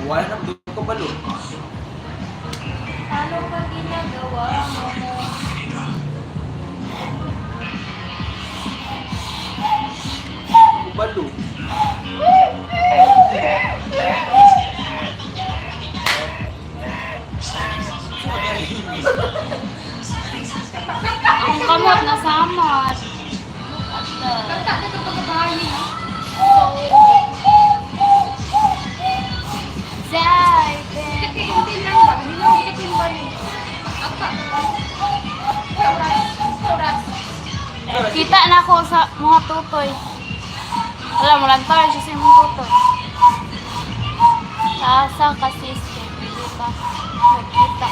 Wala na doon ko balo. Ano ba ginagawa mo? Balo. Ang kamot na samot. Kanta na ito pagkabahay. Kitin lang ba? Hindi lang kitin ba yun? Kita na ako sa mga tutoy. Alam mo lang tayo siya sa mga tutoy. Asa kasi hindi pa nagkita.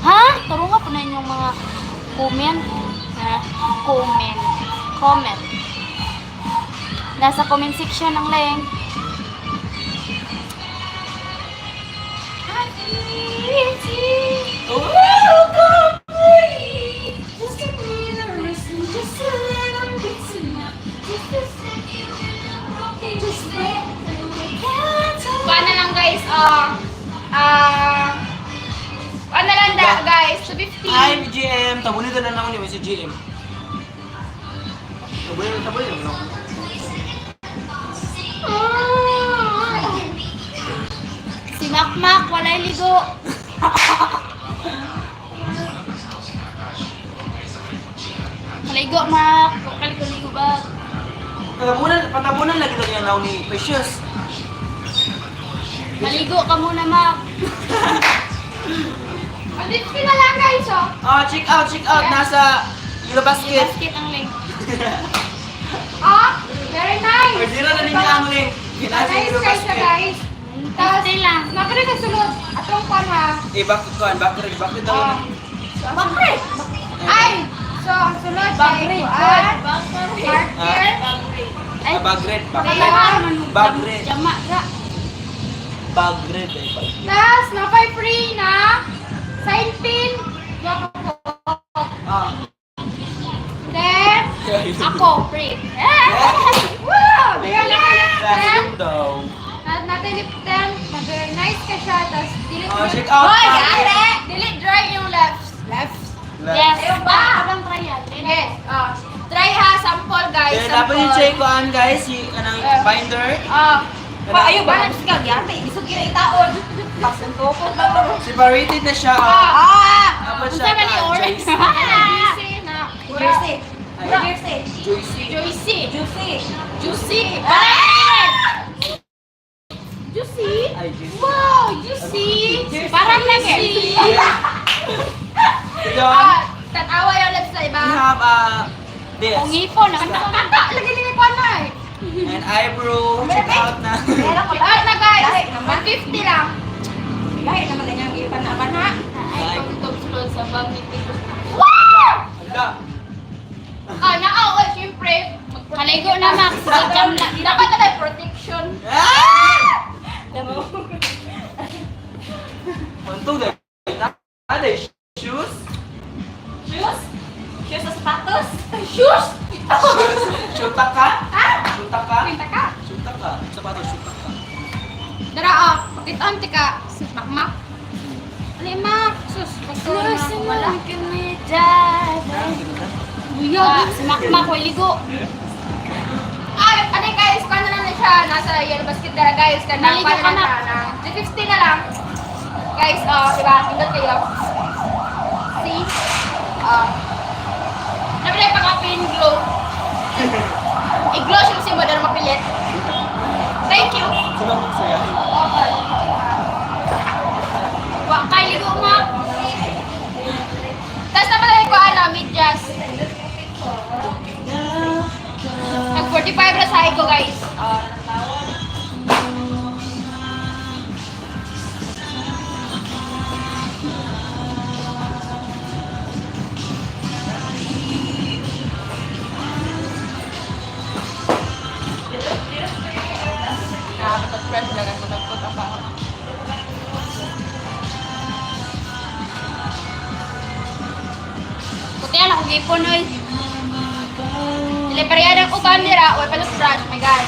Ha? Taro nga po na inyong mga comment. Ha? Comment. Nasa comment section ng link. Paano lang guys, ano lang guys, 250. Hi, GM. Tabunin na lang ako ni si GM. Tabunin na. Si Makmak, walay ligo. Maligo, Mak. Kaligo ba? Patabunan lagi lang yan ako ni Precious. Maligo ka muna, Mak. Andito na lang guys, oh. Oh, check out. Nasa Yellow Basket. Basket ang link. Ah, very nice. Or zero na ninyo ang link. Nasa Nice Yellow guys, Basket. guys. Tapos, nakari ka sunod. Atong pan ha. Bakit daw. Bakit? Ay! So, ang sunod ay Marker. Bagret. Bagret. Jama ra. Bagret. Plus, napay free na sign pin. Then, ako free. Wow! Then, daw. natin lipten. Very nice ka siya. Tapos, delete Check out. Hoy, ate! Delete dry yung left. Yes. Ayaw ba? Abang try yan. Yes. Try ha, sample guys. Dapat yung check ko guys, yung binder. Ayaw ba? Gusto ka gyate. Gusto ka itaon. Pasan ko po. Separated na siya. Dapat siya. Gusto ka ni orange. Jersey. Juicy. Juicy? Ay, juicy. Wow, juicy. Parang juicy. Yun. Tatawa yung lips sa iba. We have this. Kung ipon, kanta. Lagi nila ipon na eh. And eyebrow. Check out na. Lahat na guys. 150 lang. Lahat naman na niyang ipanaman ha. Ay, pagtutulog sa bamitin. Wow! Hala. Oo, syempre. Kaligo na, Max. Jam na. Dapat na tayo protection. Manto dahil. Ada shoes. Shoes? Shoes sa sapatos? Shoes? Shoota ka? Ha? Shoota ka? Pinta ka? Shoota ka. Sapatos, shoota ka. Dara, pakitaan tika. Sus, makmak. Ali, Mak. Sus, pagtuloy na ako wala. Si makmak, way ligo. Ay, ano guys, paano na siya? Nasa yellow basket na guys. Naligo ka na. 350 na lang. Guys, diba? Pindot kayo. See? Sabi na yung pag-apin glow. I-glow siya kasi mo dahil mapilit. Thank you. Sumabot saya. Okay. Wakay, ligo mo. Tapos naman tayo ko, medyas. Nag-45 na sahi ko, guys. Nakakapag-friend lang ako nagpunta pa. Putihan ako gipon, oy. Dilipariyad ako camera, oy, palutbrush, my God.